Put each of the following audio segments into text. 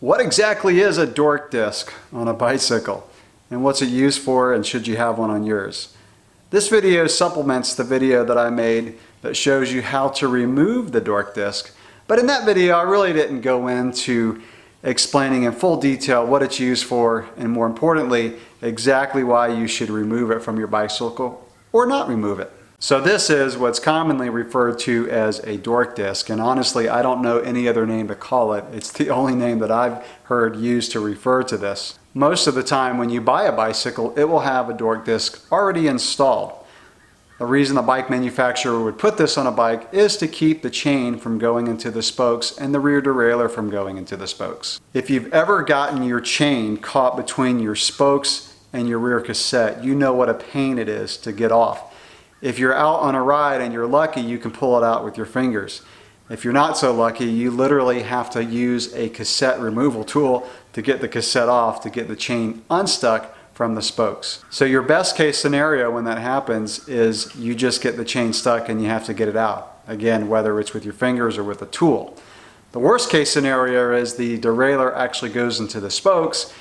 What exactly is a Dork Disc on a bicycle? And what's it used for, and should you have one on yours? This video supplements the video that I made that shows you how to remove the Dork Disc. But in that video I really didn't go into explaining in full detail what it's used for, and more importantly, exactly why you should remove it from your bicycle or not remove it. So this is what's commonly referred to as a Dork Disc, and honestly I don't know any other name to call it. It's the only name that I've heard used to refer to this. Most of the time when you buy a bicycle, it will have a Dork Disc already installed. The reason the bike manufacturer would put this on a bike is to keep the chain from going into the spokes and the rear derailleur from going into the spokes. If you've ever gotten your chain caught between your spokes and your rear cassette, you know what a pain it is to get off. If you're out on a ride and you're lucky, you can pull it out with your fingers. If you're not so lucky, you literally have to use a cassette removal tool to get the cassette off, to get the chain unstuck from the spokes. So your best case scenario when that happens is you just get the chain stuck and you have to get it out. Again, whether it's with your fingers or with a tool. The worst case scenario is the derailleur actually goes into the spokes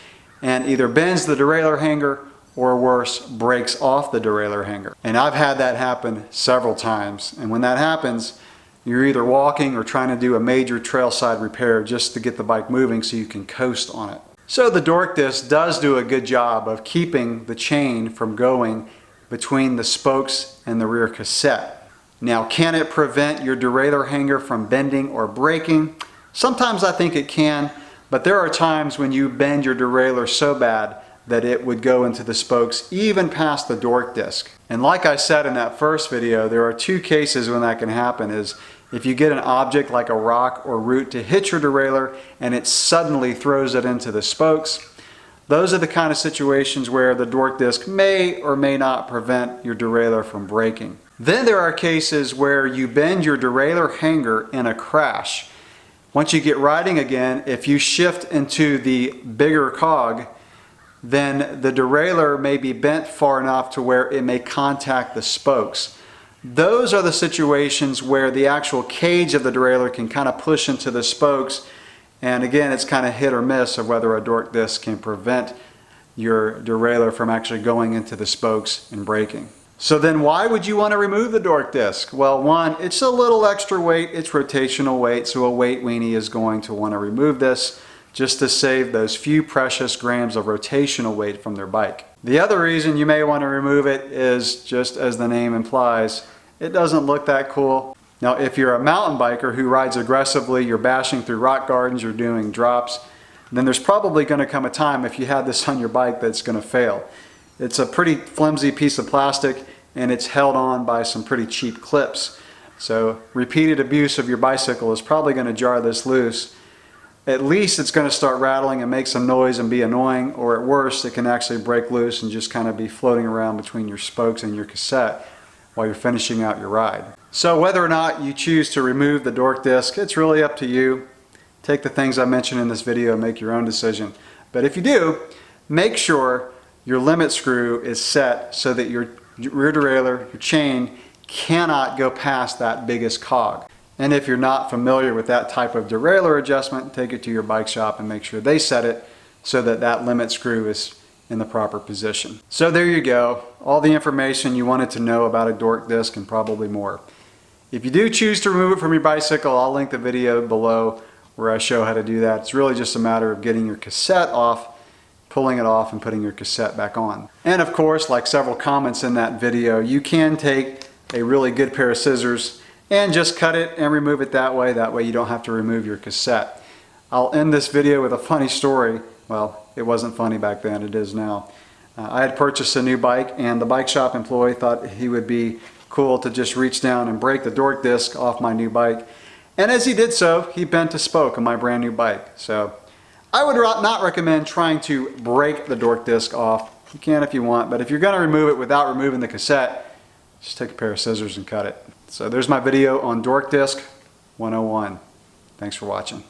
and either bends the derailleur hanger or worse, breaks off the derailleur hanger. And I've had that happen several times. And when that happens, you're either walking or trying to do a major trailside repair just to get the bike moving so you can coast on it. So the Dork Disc does do a good job of keeping the chain from going between the spokes and the rear cassette. Now, can it prevent your derailleur hanger from bending or breaking? Sometimes I think it can, but there are times when you bend your derailleur so bad that it would go into the spokes even past the Dork Disc. And like I said in that first video, there are two cases when that can happen. Is if you get an object like a rock or root to hit your derailleur and it suddenly throws it into the spokes. Those are the kind of situations where the Dork Disc may or may not prevent your derailleur from breaking. Then there are cases where you bend your derailleur hanger in a crash. Once you get riding again, if you shift into the bigger cog, then the derailleur may be bent far enough to where it may contact the spokes. Those are the situations where the actual cage of the derailleur can kind of push into the spokes, and again it's kind of hit or miss of whether a Dork Disc can prevent your derailleur from actually going into the spokes and breaking. So then why would you want to remove the Dork Disc? Well, one, it's a little extra weight, it's rotational weight, so a weight weenie is going to want to remove this just to save those few precious grams of rotational weight from their bike. The other reason you may want to remove it is, just as the name implies, it doesn't look that cool. Now if you're a mountain biker who rides aggressively, you're bashing through rock gardens, you're doing drops, then there's probably going to come a time if you have this on your bike that's going to fail. It's a pretty flimsy piece of plastic and it's held on by some pretty cheap clips. So repeated abuse of your bicycle is probably going to jar this loose. At least it's going to start rattling and make some noise and be annoying, or at worst it can actually break loose and just kind of be floating around between your spokes and your cassette while you're finishing out your ride. So whether or not you choose to remove the Dork Disc, it's really up to you. Take the things I mentioned in this video and make your own decision. But if you do, make sure your limit screw is set so that your rear derailleur, your chain, cannot go past that biggest cog. And if you're not familiar with that type of derailleur adjustment, take it to your bike shop and make sure they set it so that that limit screw is in the proper position. So there you go, all the information you wanted to know about a Dork Disc and probably more. If you do choose to remove it from your bicycle, I'll link the video below where I show how to do that. It's really just a matter of getting your cassette off, pulling it off, and putting your cassette back on. And of course, like several comments in that video, you can take a really good pair of scissors and just cut it and remove it that way. That way you don't have to remove your cassette. I'll end this video with a funny story. Well, it wasn't funny back then, it is now. I had purchased a new bike and the bike shop employee thought he would be cool to just reach down and break the Dork Disc off my new bike. And as he did so, he bent a spoke on my brand new bike. So I would not recommend trying to break the Dork Disc off. You can if you want, but if you're going to remove it without removing the cassette, just take a pair of scissors and cut it. So there's my video on Dork Disc 101. Thanks for watching.